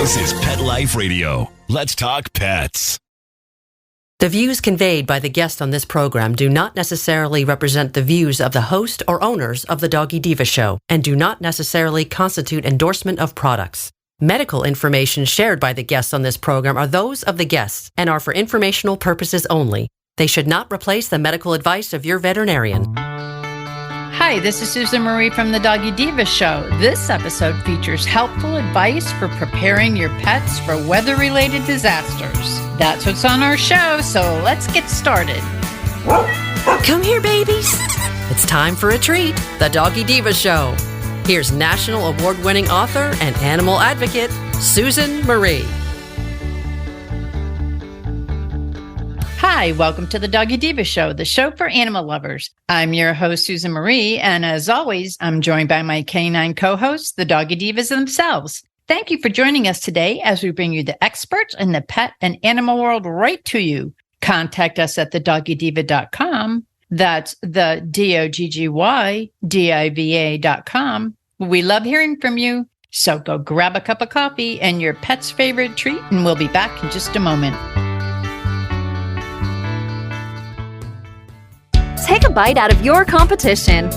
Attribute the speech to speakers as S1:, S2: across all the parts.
S1: This is Pet Life Radio. Let's talk pets.
S2: The views conveyed by the guests on this program do not necessarily represent the views of the host or owners of the Doggy Diva Show and do not necessarily constitute endorsement of products. Medical information shared by the guests on this program are those of the guests and are for informational purposes only. They should not replace the medical advice of your veterinarian.
S3: Hi, this is Susan Marie from the Doggy Diva Show. This episode features helpful advice for preparing your pets for weather-related disasters. That's what's on our show, so let's get started.
S2: Come here, babies. It's time for a treat, the Doggy Diva Show. Here's national award-winning author and animal advocate, Susan Marie.
S3: Hi, welcome to the Doggy Diva Show, the show for animal lovers. I'm your host, Susan Marie, and as always, I'm joined by my canine co-hosts, the Doggy Divas themselves. Thank you for joining us today as we bring you the experts in the pet and animal world right to you. Contact us at thedoggydiva.com. That's the DOGGYDIVA.com. We love hearing from you, so go grab a cup of coffee and your pet's favorite treat, and we'll be back in just a moment.
S4: Take a bite out of your competition.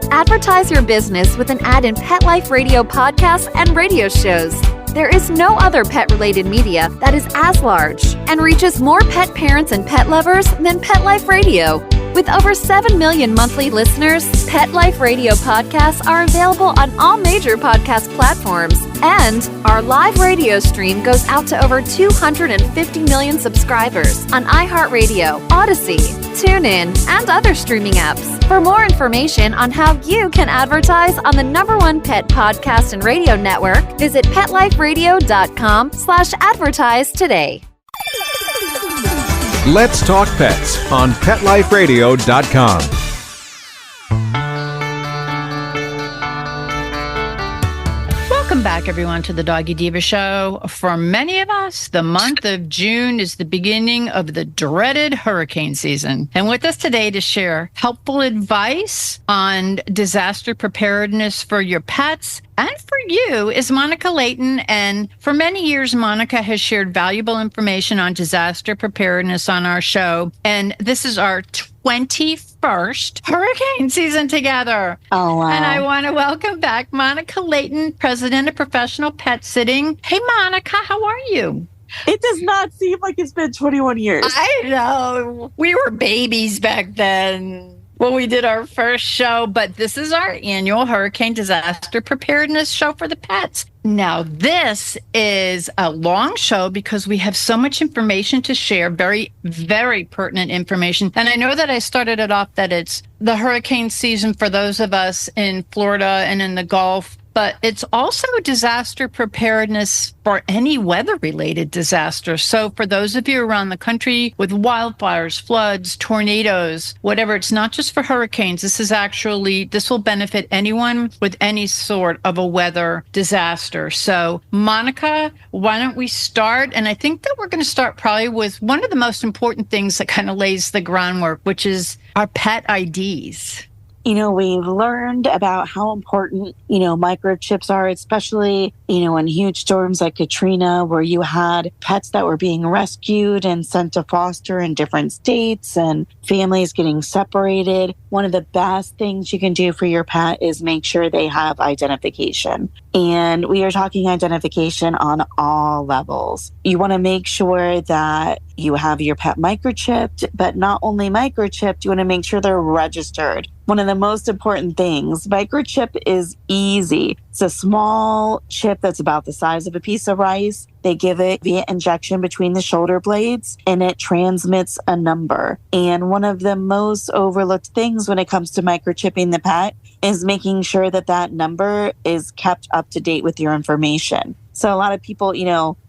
S4: Advertise your business with an ad in Pet Life Radio podcasts and radio shows. There is no other pet-related media that is as large and reaches more pet parents and pet lovers than Pet Life Radio. With over 7 million monthly listeners, Pet Life Radio podcasts are available on all major podcast platforms, and our live radio stream goes out to over 250 million subscribers on iHeartRadio, Odyssey, TuneIn, and other streaming apps. For more information on how you can advertise on the #1 pet podcast and radio network, visit PetLifeRadio.com/advertise today.
S5: Let's Talk Pets on PetLifeRadio.com.
S3: Welcome back, everyone, to the Doggy Diva Show. For many of us, the month of June is the beginning of the dreaded hurricane season. And with us today to share helpful advice on disaster preparedness for your pets and for you is Monica Leighton. And for many years, Monica has shared valuable information on disaster preparedness on our show. And this is our 21st hurricane season together.
S6: Oh, wow.
S3: And I want to welcome back Monica Leighton, president of Professional Pet Sitting. Hey, Monica, how are you?
S6: It does not seem like it's been 21 years.
S3: I know. We were babies back then when we did our first show, but this is our annual hurricane disaster preparedness show for the pets. Now, this is a long show because we have so much information to share, very, very pertinent information. And I know that I started it off that it's the hurricane season for those of us in Florida and in the Gulf, but it's also disaster preparedness for any weather-related disaster. So for those of you around the country with wildfires, floods, tornadoes, whatever, it's not just for hurricanes. This will benefit anyone with any sort of a weather disaster. So Monica, why don't we start? And I think that we're going to start probably with one of the most important things that kind of lays the groundwork, which is our pet IDs.
S6: We've learned about how important, microchips are, especially, in huge storms like Katrina, where you had pets that were being rescued and sent to foster in different states and families getting separated. One of the best things you can do for your pet is make sure they have identification. And we are talking identification on all levels. You want to make sure that you have your pet microchipped, but not only microchipped, you want to make sure they're registered. One of the most important things, microchip is easy. It's a small chip that's about the size of a piece of rice. They give it via injection between the shoulder blades, and it transmits a number. And one of the most overlooked things when it comes to microchipping the pet is making sure that that number is kept up to date with your information. So a lot of people,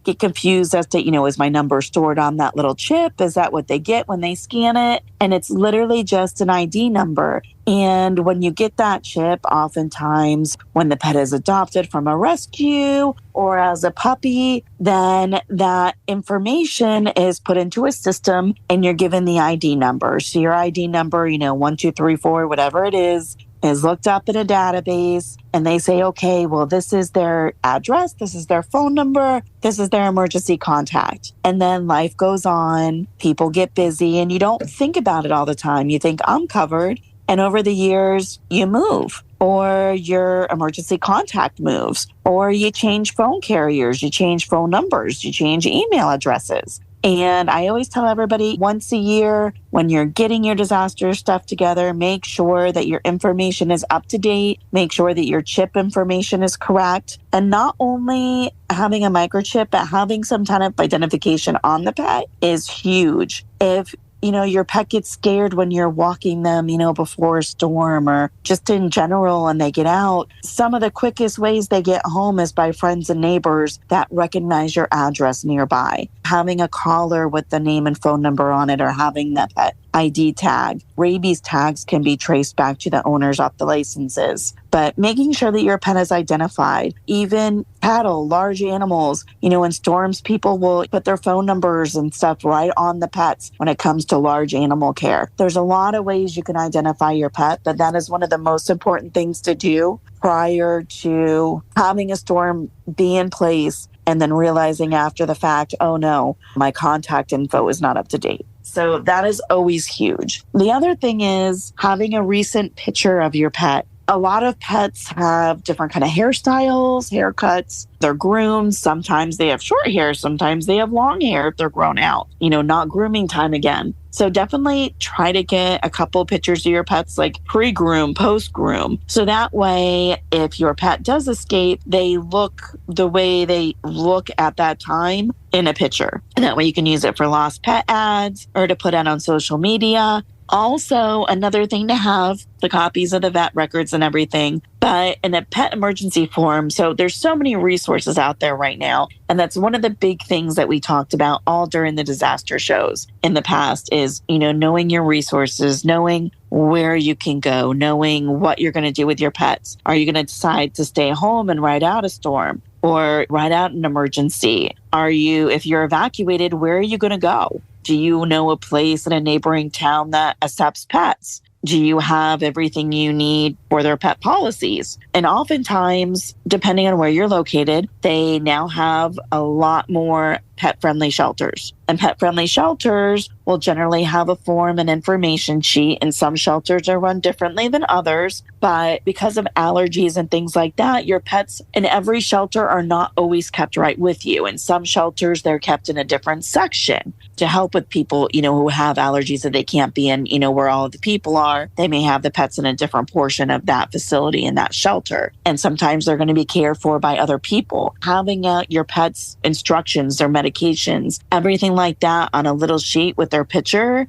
S6: get confused as to, is my number stored on that little chip? Is that what they get when they scan it? And it's literally just an ID number. And when you get that chip, oftentimes when the pet is adopted from a rescue or as a puppy, then that information is put into a system and you're given the ID number. So your ID number, 1, 2, 3, 4, whatever it is, is looked up in a database and they say, okay, well, this is their address, this is their phone number, this is their emergency contact. And then life goes on, people get busy, and you don't think about it all the time. You think, I'm covered. And over the years, you move, or your emergency contact moves, or you change phone carriers, you change phone numbers, you change email addresses. And I always tell everybody, once a year, when you're getting your disaster stuff together, make sure that your information is up to date, make sure that your chip information is correct. And not only having a microchip, but having some kind of identification on the pet is huge. If your pet gets scared when you're walking them, before a storm or just in general and they get out, some of the quickest ways they get home is by friends and neighbors that recognize your address nearby. Having a collar with the name and phone number on it, or having that pet ID tag. Rabies tags can be traced back to the owners off the licenses. But making sure that your pet is identified, even cattle, large animals, in storms, people will put their phone numbers and stuff right on the pets when it comes to large animal care. There's a lot of ways you can identify your pet, but that is one of the most important things to do prior to having a storm be in place and then realizing after the fact, oh no, my contact info is not up to date. So that is always huge. The other thing is having a recent picture of your pet. A lot of pets have different kind of hairstyles, haircuts. They're groomed. Sometimes they have short hair. Sometimes they have long hair if they're grown out. Not grooming time again. So definitely try to get a couple pictures of your pets, like pre-groom, post-groom. So that way, if your pet does escape, they look the way they look at that time in a picture. And that way you can use it for lost pet ads or to put out on social media. Also, another thing to have the copies of the vet records and everything, but in a pet emergency form. So there's so many resources out there right now. And that's one of the big things that we talked about all during the disaster shows in the past is, knowing your resources, knowing where you can go, knowing what you're going to do with your pets. Are you going to decide to stay home and ride out a storm or ride out an emergency? If you're evacuated, where are you going to go? Do you know a place in a neighboring town that accepts pets? Do you have everything you need for their pet policies? And oftentimes, depending on where you're located, they now have a lot more pet-friendly shelters. And pet-friendly shelters will generally have a form and information sheet, and some shelters are run differently than others. But because of allergies and things like that, your pets in every shelter are not always kept right with you. In some shelters, they're kept in a different section to help with people, who have allergies that they can't be in, where all of the people are. They may have the pets in a different portion of that facility in that shelter. And sometimes they're going to be cared for by other people. Having your pet's instructions, their medications, everything like that on a little sheet with their picture,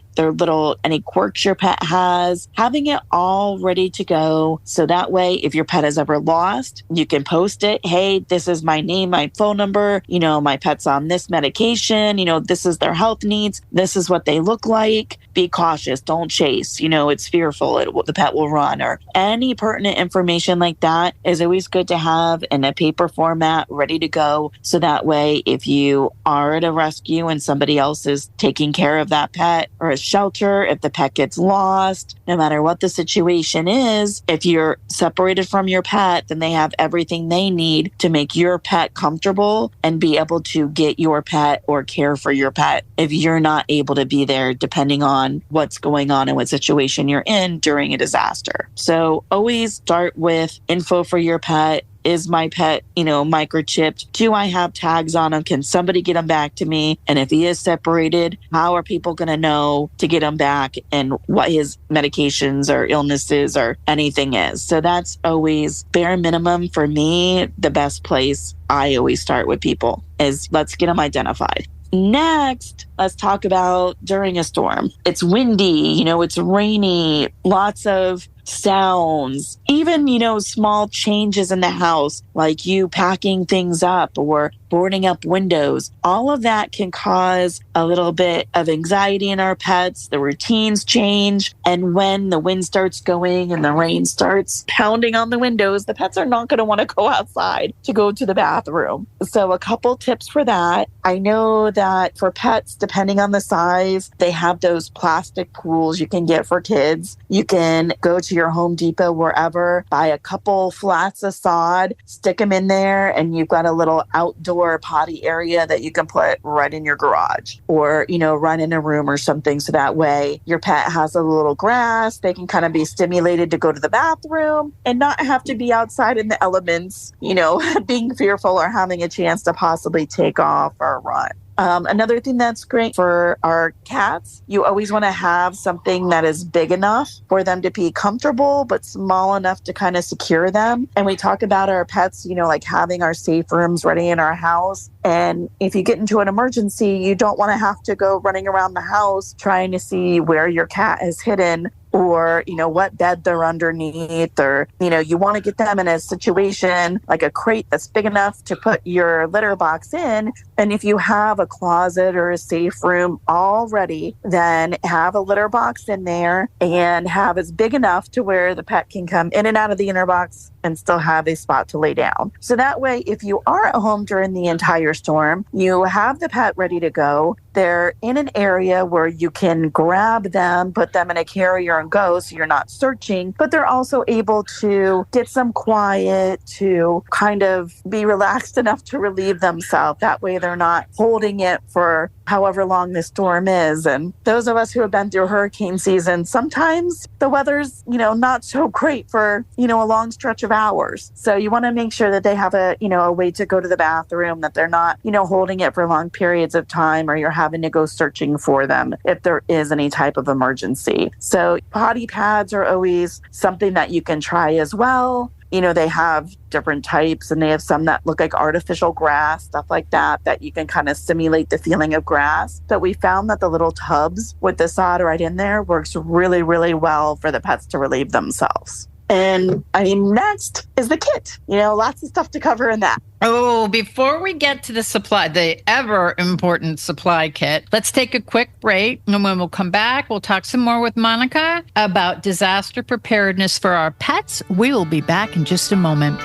S6: any quirks your pet has, having it all ready to go. So that way, if your pet is ever lost, you can post it. Hey, this is my name, my phone number, my pet's on this medication, this is their health needs. This is what they look like. Be cautious. Don't chase. It's fearful. The pet will run, or any pertinent information like that is always good to have in a paper format ready to go. So that way, if you are at a rescue and somebody else is taking care of that pet, or a shelter, if the pet gets lost, no matter what the situation is, if you're separated from your pet, then they have everything they need to make your pet comfortable and be able to get your pet or care for your pet if you're not able to be there, depending on what's going on and what situation you're in during a disaster. So always start with info for your pet. Is my pet, microchipped? Do I have tags on him? Can somebody get him back to me? And if he is separated, how are people going to know to get him back and what his medications or illnesses or anything is? So that's always bare minimum for me. The best place I always start with people is let's get them identified. Next, let's talk about during a storm. It's windy, it's rainy, lots of sounds, even, small changes in the house, like you packing things up or boarding up windows. All of that can cause a little bit of anxiety in our pets. The routines change. And when the wind starts going and the rain starts pounding on the windows, the pets are not going to want to go outside to go to the bathroom. So a couple tips for that. I know that for pets, depending on the size, they have those plastic pools you can get for kids. You can go to your Home Depot, wherever, buy a couple flats of sod, stick them in there, and you've got a little outdoor potty area that you can put right in your garage or, run in a room or something. So that way your pet has a little grass. They can kind of be stimulated to go to the bathroom and not have to be outside in the elements, being fearful or having a chance to possibly take off or run. Another thing that's great for our cats, you always want to have something that is big enough for them to be comfortable, but small enough to kind of secure them. And we talk about our pets, like having our safe rooms ready in our house. And if you get into an emergency, you don't want to have to go running around the house trying to see where your cat is hidden or, what bed they're underneath, or, you want to get them in a situation like a crate that's big enough to put your litter box in. And if you have a closet or a safe room already, then have a litter box in there and have it big enough to where the pet can come in and out of the inner box and still have a spot to lay down. So that way, if you are at home during the entire storm, you have the pet ready to go. They're in an area where you can grab them, put them in a carrier and go, so you're not searching, but they're also able to get some quiet, to kind of be relaxed enough to relieve themselves. That way they're not holding it for however long the storm is. And those of us who have been through hurricane season, sometimes the weather's, not so great for, a long stretch of hours. So you want to make sure that they have a way to go to the bathroom, that they're not, holding it for long periods of time, or you're having to go searching for them if there is any type of emergency. So potty pads are always something that you can try as well. They have different types, and they have some that look like artificial grass, stuff like that you can kind of simulate the feeling of grass. But we found that the little tubs with the sod right in there works really, really well for the pets to relieve themselves. And next is the kit. Lots of stuff to cover in that.
S3: Oh, before we get to the ever important supply kit, let's take a quick break. And when we'll come back, we'll talk some more with Monica about disaster preparedness for our pets. We will be back in just a moment.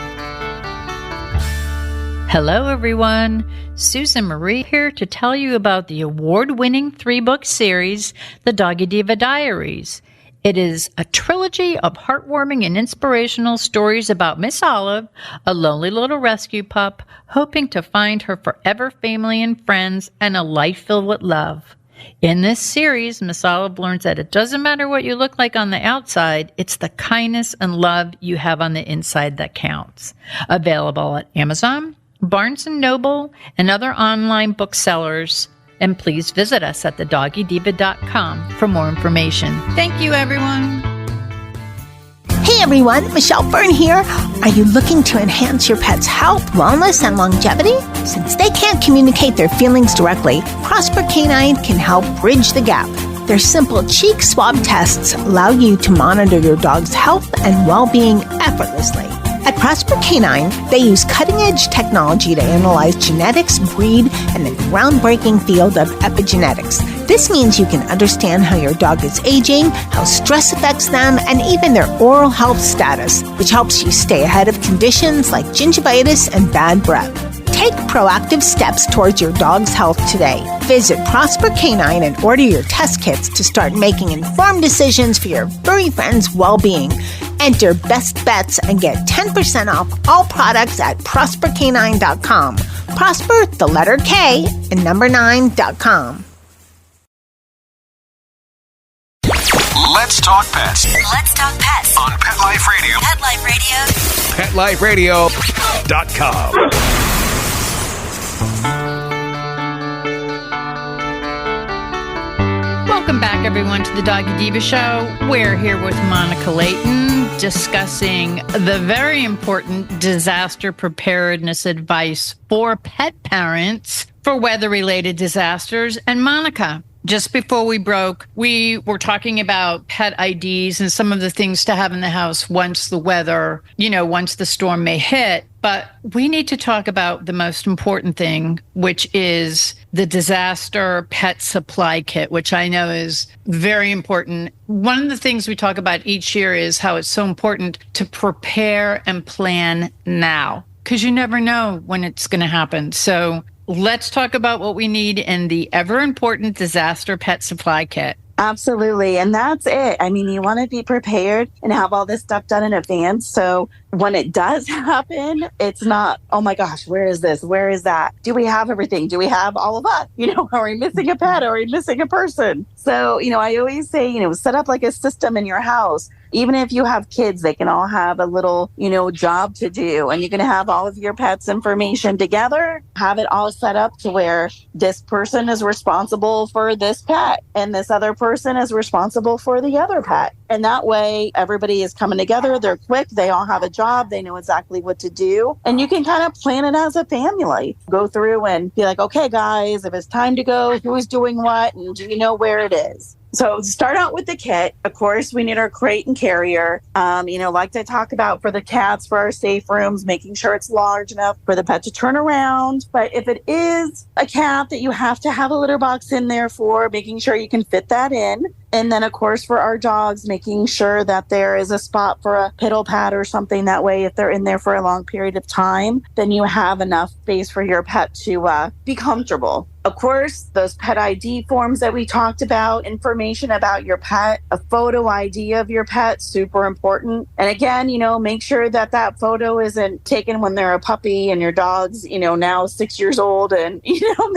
S3: Hello, everyone. Susan Marie here to tell you about the award-winning 3-book series, The Doggy Diva Diaries. It is a trilogy of heartwarming and inspirational stories about Miss Olive, a lonely little rescue pup, hoping to find her forever family and friends and a life filled with love. In this series, Miss Olive learns that it doesn't matter what you look like on the outside, it's the kindness and love you have on the inside that counts. Available at Amazon, Barnes & Noble, and other online booksellers. And please visit us at thedoggydiva.com for more information. Thank you, everyone.
S7: Hey everyone, Michelle Byrne here. Are you looking to enhance your pet's health, wellness, and longevity? Since they can't communicate their feelings directly, Prosper Canine can help bridge the gap. Their simple cheek swab tests allow you to monitor your dog's health and well-being effortlessly. At Prosper Canine, they use cutting-edge technology to analyze genetics, breed, and the groundbreaking field of epigenetics. This means you can understand how your dog is aging, how stress affects them, and even their oral health status, which helps you stay ahead of conditions like gingivitis and bad breath. Take proactive steps towards your dog's health today. Visit Prosper Canine and order your test kits to start making informed decisions for your furry friend's well-being. Enter Best Bets and get 10% off all products at ProsperCanine.com. Prosper, the letter K, and number 9.com.
S1: Let's talk pets.
S8: Let's talk pets
S1: On Pet Life Radio.
S8: Pet Life Radio.
S1: PetLifeRadio.com.
S3: Welcome back, everyone, to the Doggy Diva Show. We're here with Monica Leighton discussing the very important disaster preparedness advice for pet parents for weather-related disasters. And Monica, just before we broke, we were talking about pet IDs and some of the things to have in the house once the weather, once the storm may hit. But we need to talk about the most important thing, which is the disaster pet supply kit, which I know is very important. One of the things we talk about each year is how it's so important to prepare and plan now, because you never know when it's going to happen. So let's talk about what we need in the ever important disaster pet supply kit.
S6: Absolutely. And that's it. I mean, you want to be prepared and have all this stuff done in advance. So when it does happen, it's not, oh my gosh, where is this? Where is that? Do we have everything? Do we have all of us? Are we missing a pet? Are we missing a person? So, I always say, set up like a system in your house. Even if you have kids, they can all have a little, job to do. And you can have all of your pets' information together, have it all set up to where this person is responsible for this pet and this other person is responsible for the other pet. And that way, everybody is coming together. They're quick. They all have a job. They know exactly what to do. And you can kind of plan it as a family. Go through and be like, okay, guys, if it's time to go, who's doing what? And do you know where it is? So start out with the kit. Of course, we need our crate and carrier. Like I talked about for the cats, for our safe rooms, making sure it's large enough for the pet to turn around. But if it is a cat that you have to have a litter box in there for, making sure you can fit that in. And then, of course, for our dogs, making sure that there is a spot for a piddle pad or something. That way, if they're in there for a long period of time, then you have enough space for your pet to be comfortable. Of course, those pet ID forms that we talked about, information about your pet, a photo ID of your pet, super important. And again, make sure that that photo isn't taken when they're a puppy and your dog's, now 6 years old and,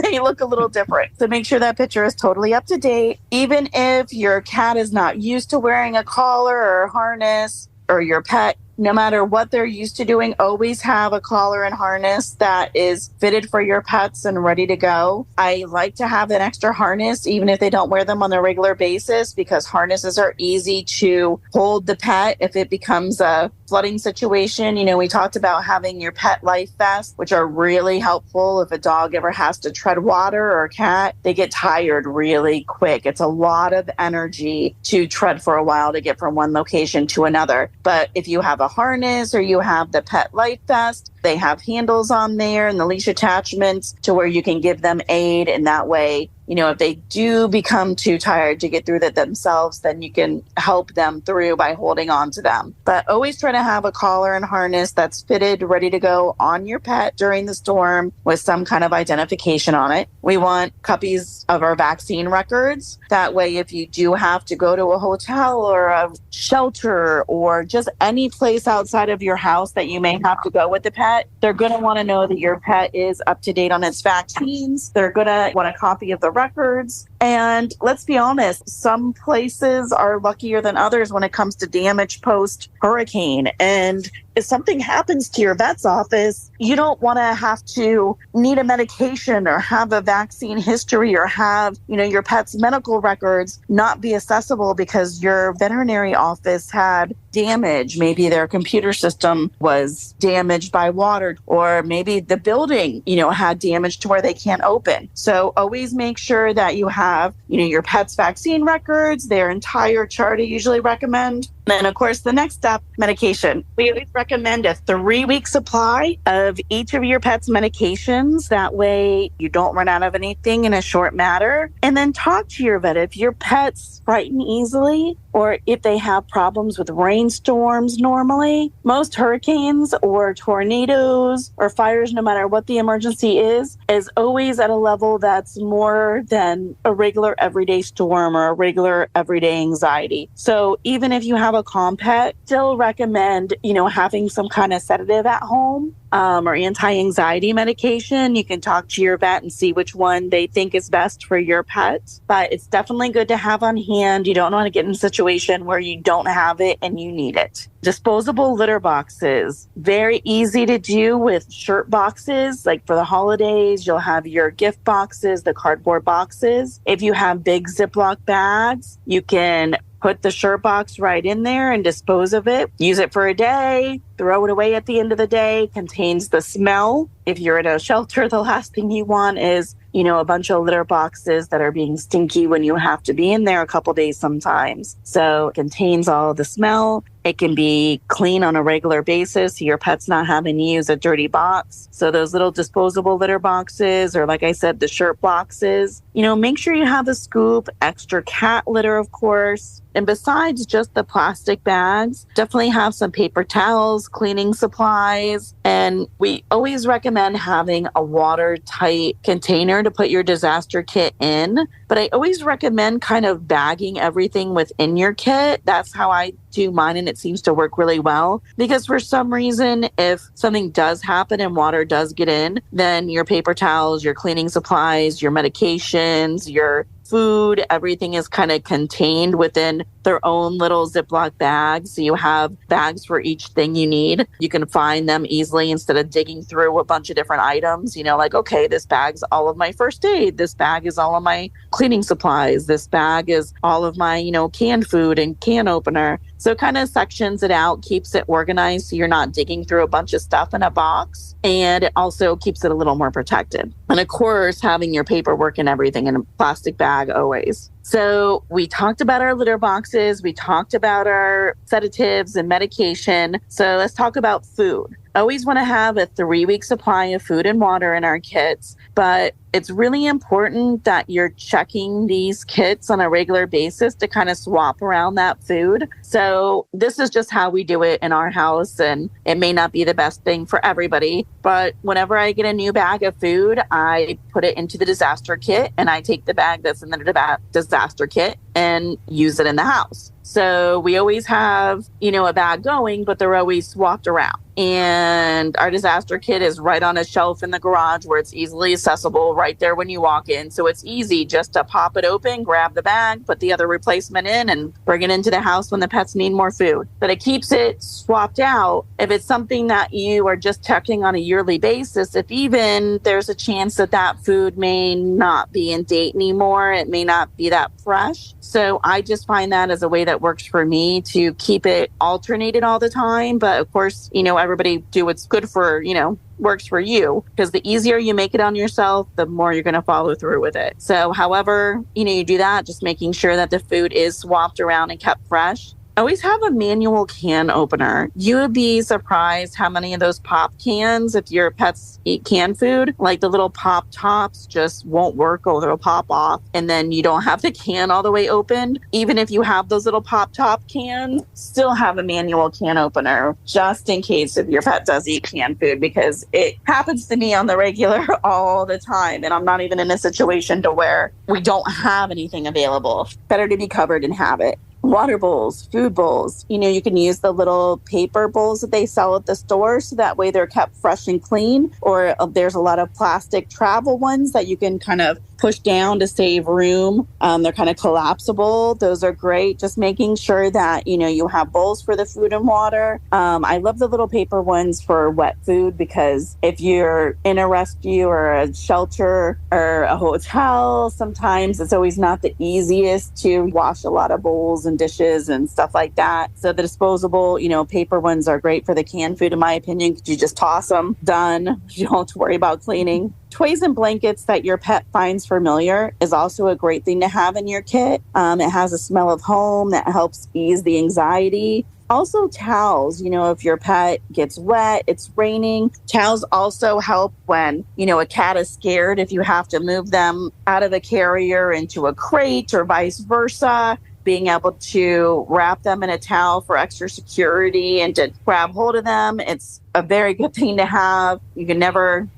S6: they look a little different. So make sure that picture is totally up to date. Even if your cat is not used to wearing a collar or a harness, or your pet, no matter what they're used to doing, always have a collar and harness that is fitted for your pets and ready to go. I like to have an extra harness, even if they don't wear them on a regular basis, because harnesses are easy to hold the pet if it becomes a flooding situation. We talked about having your pet life vest, which are really helpful if a dog ever has to tread water or a cat. They get tired really quick. It's a lot of energy to tread for a while to get from one location to another. But if you have a harness or you have the pet life vest, they have handles on there and the leash attachments to where you can give them aid. And that way, if they do become too tired to get through that themselves, then you can help them through by holding on to them. But always try to have a collar and harness that's fitted, ready to go on your pet during the storm with some kind of identification on it. We want copies of our vaccine records. That way, if you do have to go to a hotel or a shelter or just any place outside of your house that you may have to go with the pet, they're going to want to know that your pet is up to date on its vaccines. They're going to want a copy of the records. And let's be honest, some places are luckier than others when it comes to damage post-hurricane. And if something happens to your vet's office, you don't want to have to need a medication or have a vaccine history or have, your pet's medical records not be accessible because your veterinary office had damage. Maybe their computer system was damaged by water, or maybe the building, had damage to where they can't open. So always make sure that you have, your pet's vaccine records, their entire chart I usually recommend. Then, of course, the next step, medication. We always recommend a 3-week supply of each of your pet's medications. That way you don't run out of anything in a short matter. And then talk to your vet. If your pets frighten easily, or if they have problems with rainstorms normally, most hurricanes or tornadoes or fires, no matter what the emergency is always at a level that's more than a regular everyday storm or a regular everyday anxiety. So even if you have a calm pet, still recommend, having some kind of sedative at home. Or anti-anxiety medication. You can talk to your vet and see which one they think is best for your pet. But it's definitely good to have on hand. You don't want to get in a situation where you don't have it and you need it. Disposable litter boxes. Very easy to do with shirt boxes. Like for the holidays, you'll have your gift boxes, the cardboard boxes. If you have big Ziploc bags, you can put the shirt box right in there and dispose of it. Use it for a day, throw it away at the end of the day. Contains the smell. If you're in a shelter, the last thing you want is, a bunch of litter boxes that are being stinky when you have to be in there a couple days sometimes. So it contains all the smell. It can be clean on a regular basis. So your pet's not having to use a dirty box. So those little disposable litter boxes, or like I said, the shirt boxes, make sure you have a scoop, extra cat litter, of course. And besides just the plastic bags, definitely have some paper towels, cleaning supplies. And we always recommend having a watertight container to put your disaster kit in. But I always recommend kind of bagging everything within your kit. That's how I do mine, and it seems to work really well. Because for some reason, if something does happen and water does get in, then your paper towels, your cleaning supplies, your medications, your food, everything is kind of contained within their own little Ziploc bags. So you have bags for each thing you need. You can find them easily instead of digging through a bunch of different items. You know, like, okay, this bag's all of my first aid. This bag is all of my cleaning supplies. This bag is all of my, canned food and can opener. So it kind of sections it out, keeps it organized so you're not digging through a bunch of stuff in a box. And it also keeps it a little more protected. And of course, having your paperwork and everything in a plastic bag always. So we talked about our litter boxes. We talked about our sedatives and medication. So let's talk about food. Always want to have a 3-week supply of food and water in our kits, but it's really important that you're checking these kits on a regular basis to kind of swap around that food. So this is just how we do it in our house, and it may not be the best thing for everybody, but whenever I get a new bag of food, I put it into the disaster kit, and I take the bag that's in the disaster kit and use it in the house. So we always have, a bag going, but they're always swapped around. And our disaster kit is right on a shelf in the garage where it's easily accessible right there when you walk in. So it's easy just to pop it open, grab the bag, put the other replacement in, and bring it into the house when the pets need more food. But it keeps it swapped out. If it's something that you are just checking on a yearly basis, if even there's a chance that that food may not be in date anymore, it may not be that fresh. So I just find that as a way that works for me to keep it alternated all the time. But of course, everybody do what's good for, works for you, because the easier you make it on yourself, the more you're going to follow through with it. So however, you do that, just making sure that the food is swapped around and kept fresh. Always have a manual can opener. You would be surprised how many of those pop cans, if your pets eat canned food, like the little pop tops just won't work or they'll pop off, and then you don't have the can all the way opened. Even if you have those little pop top cans, still have a manual can opener just in case if your pet does eat canned food, because it happens to me on the regular all the time, and I'm not even in a situation to where we don't have anything available. Better to be covered and have it. Water bowls, food bowls. You can use the little paper bowls that they sell at the store, so that way they're kept fresh and clean. Or there's a lot of plastic travel ones that you can kind of push down to save room. They're kind of collapsible. Those are great. Just making sure that, you have bowls for the food and water. I love the little paper ones for wet food, because if you're in a rescue or a shelter or a hotel, sometimes it's always not the easiest to wash a lot of bowls and dishes and stuff like that. So the disposable, paper ones are great for the canned food, in my opinion, because you just toss them, done. You don't have to worry about cleaning. Toys and blankets that your pet finds familiar is also a great thing to have in your kit. It has a smell of home that helps ease the anxiety. Also towels, if your pet gets wet, it's raining. Towels also help when, a cat is scared, if you have to move them out of a carrier into a crate or vice versa. Being able to wrap them in a towel for extra security and to grab hold of them, it's a very good thing to have. You can never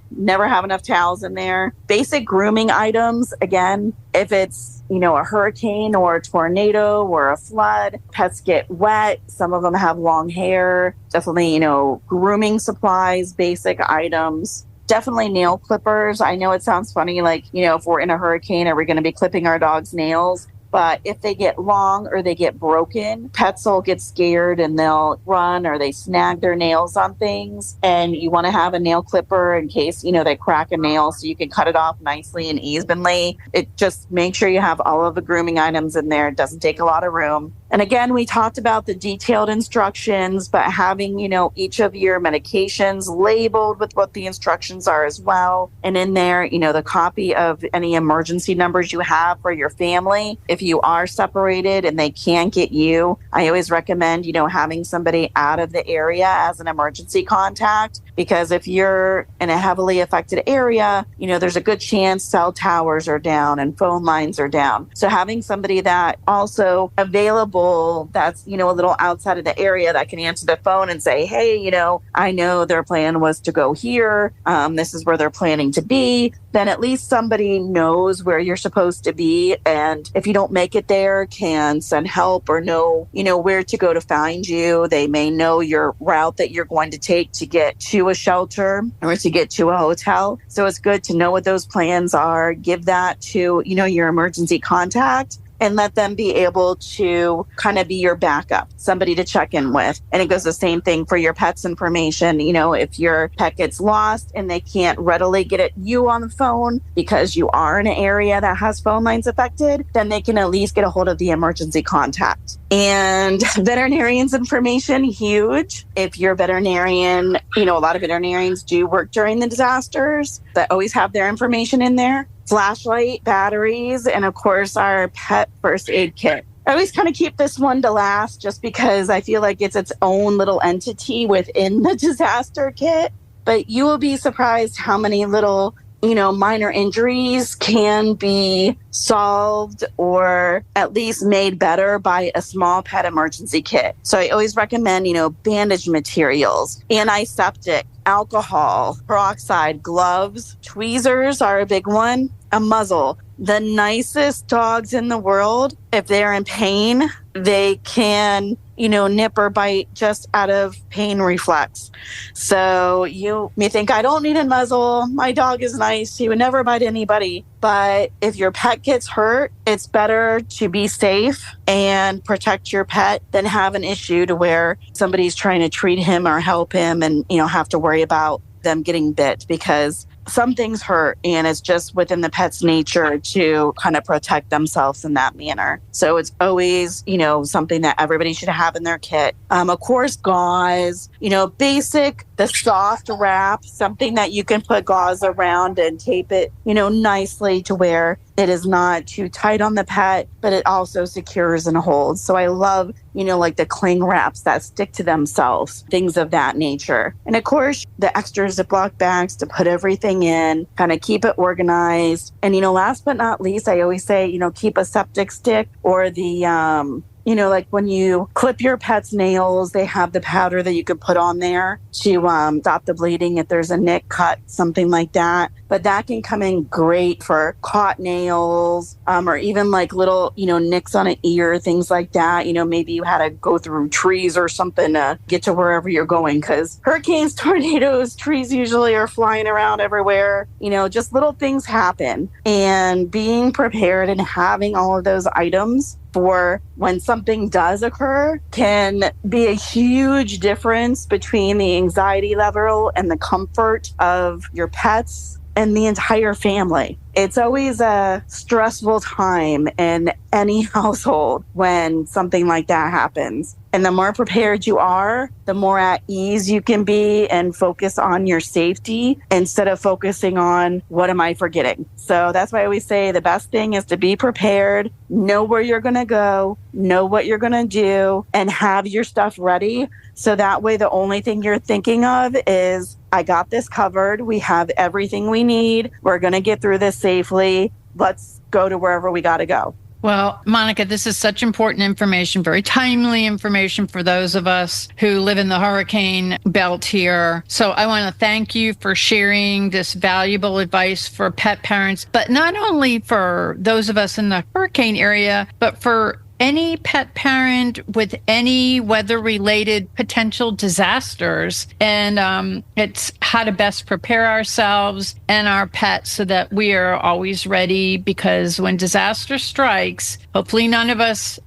S6: have enough towels in there. Basic grooming items, again, if it's, a hurricane or a tornado or a flood, pets get wet. Some of them have long hair. Definitely, grooming supplies, basic items. Definitely nail clippers. I know it sounds funny, like, if we're in a hurricane, are we going to be clipping our dog's nails? But if they get long or they get broken, pets will get scared and they'll run or they snag their nails on things. And you want to have a nail clipper in case, they crack a nail so you can cut it off nicely and evenly. It just make sure you have all of the grooming items in there. It doesn't take a lot of room. And again, we talked about the detailed instructions, but having, each of your medications labeled with what the instructions are as well. And in there, the copy of any emergency numbers you have for your family. If you are separated and they can't get you, I always recommend, having somebody out of the area as an emergency contact, because if you're in a heavily affected area, there's a good chance cell towers are down and phone lines are down. So having somebody that also available people that's, a little outside of the area that can answer the phone and say, hey, I know their plan was to go here. This is where they're planning to be. Then at least somebody knows where you're supposed to be. And if you don't make it there, can send help or know, where to go to find you. They may know your route that you're going to take to get to a shelter or to get to a hotel. So it's good to know what those plans are. Give that to, your emergency contact, and let them be able to kind of be your backup, somebody to check in with. And it goes the same thing for your pet's information. If your pet gets lost and they can't readily get at you on the phone because you are in an area that has phone lines affected, then they can at least get a hold of the emergency contact. And veterinarian's information, huge. If you're a veterinarian, a lot of veterinarians do work during the disasters that always have their information in there. Flashlight, batteries, and of course our pet first aid kit. I always kind of keep this one to last just because I feel like it's its own little entity within the disaster kit. But you will be surprised how many little, minor injuries can be solved or at least made better by a small pet emergency kit. So I always recommend, bandage materials, antiseptic, alcohol, peroxide, gloves, tweezers are a big one, a muzzle. The nicest dogs in the world, if they're in pain, they can, nip or bite just out of pain reflex. So you may think, I don't need a muzzle. My dog is nice. He would never bite anybody. But if your pet gets hurt, it's better to be safe and protect your pet than have an issue to where somebody's trying to treat him or help him and, have to worry about them getting bit, because some things hurt and it's just within the pet's nature to kind of protect themselves in that manner. So it's always, something that everybody should have in their kit. Of course, gauze, basic, the soft wrap, something that you can put gauze around and tape it, nicely to where it is not too tight on the pet, but it also secures and holds. So I love, like the cling wraps that stick to themselves, things of that nature. And of course, the extra Ziploc bags to put everything in, kind of keep it organized. And, last but not least, I always say, keep a septic stick or the, like when you clip your pet's nails, they have the powder that you could put on there to stop the bleeding if there's a nick, cut, something like that. But that can come in great for caught nails or even like little, nicks on an ear, things like that. Maybe you had to go through trees or something to get to wherever you're going, because hurricanes, tornadoes, trees usually are flying around everywhere. Just little things happen. And being prepared and having all of those items for when something does occur can be a huge difference between the anxiety level and the comfort of your pets and the entire family. It's always a stressful time in any household when something like that happens. And the more prepared you are, the more at ease you can be and focus on your safety instead of focusing on what am I forgetting. So that's why I always say the best thing is to be prepared, know where you're going to go, know what you're going to do, and have your stuff ready. So that way the only thing you're thinking of is, I got this covered. We have everything we need. We're going to get through this safely. Let's go to wherever we got to go.
S3: Well, Monica, this is such important information, very timely information for those of us who live in the hurricane belt here. So I want to thank you for sharing this valuable advice for pet parents, but not only for those of us in the hurricane area, but for any pet parent with any weather-related potential disasters. And it's how to best prepare ourselves and our pets so that we are always ready, because when disaster strikes, hopefully none of us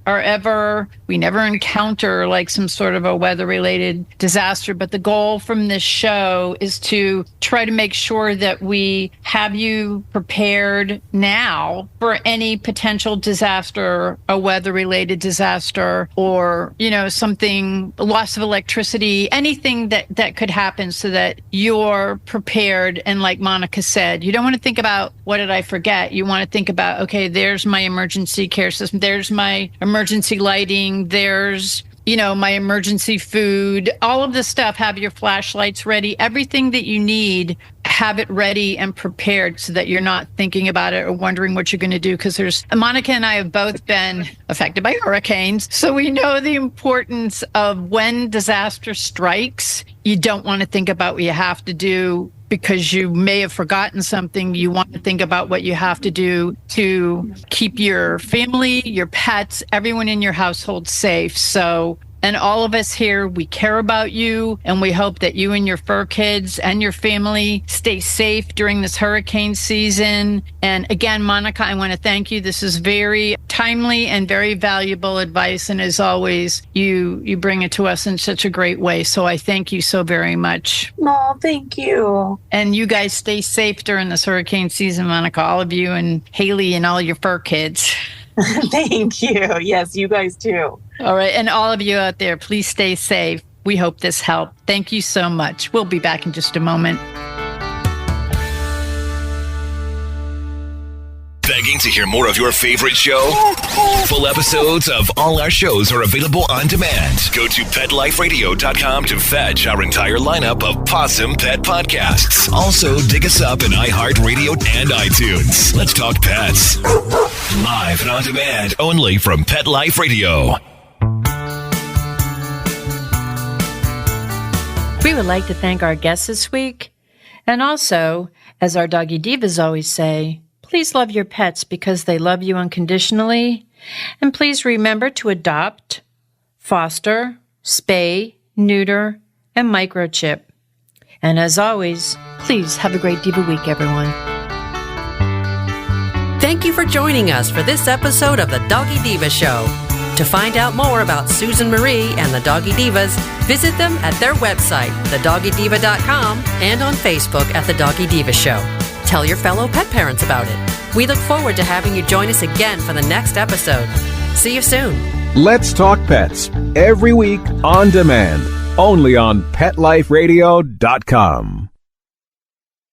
S3: we never encounter like some sort of a weather-related disaster. But the goal from this show is to try to make sure that we have you prepared now for any potential disaster, a weather-related disaster, or, something, loss of electricity, anything that could happen, so that you're prepared. And like Monica said, you don't want to think about, what did I forget? You want to think about, okay, there's my emergency care system. There's my emergency lighting. There's, my emergency food, all of this stuff. Have your flashlights ready, everything that you need. have it ready and prepared so that you're not thinking about it or wondering what you're going to do. Because Monica and I have both been affected by hurricanes. So we know the importance of when disaster strikes, you don't want to think about what you have to do because you may have forgotten something. You want to think about what you have to do to keep your family, your pets, everyone in your household safe. So, and all of us here, we care about you, and we hope that you and your fur kids and your family stay safe during this hurricane season. And again, Monica, I want to thank you. This is very timely and very valuable advice. And as always, you bring it to us in such a great way. So I thank you so very much.
S6: Oh, thank you.
S3: And you guys stay safe during this hurricane season, Monica, all of you and Haley and all your fur kids.
S6: Thank you. Yes, you guys too.
S3: All right. And all of you out there, please stay safe. We hope this helped. Thank you so much. We'll be back in just a moment.
S1: Begging to hear more of your favorite show? Full episodes of all our shows are available on demand. Go to PetLifeRadio.com to fetch our entire lineup of Possum Pet podcasts. Also, dig us up in iHeartRadio and iTunes. Let's talk pets. Live and on demand only from Pet Life Radio.
S3: We would like to thank our guests this week. And also, as our Doggy Divas always say, please love your pets because they love you unconditionally. And please remember to adopt, foster, spay, neuter, and microchip. And as always, please have a great Diva week, everyone.
S2: Thank you for joining us for this episode of the Doggy Diva Show. To find out more about Susan Marie and the Doggy Divas, visit them at their website, thedoggydiva.com, and on Facebook at The Doggy Diva Show. Tell your fellow pet parents about it. We look forward to having you join us again for the next episode. See you soon.
S5: Let's Talk Pets, every week on demand, only on PetLifeRadio.com.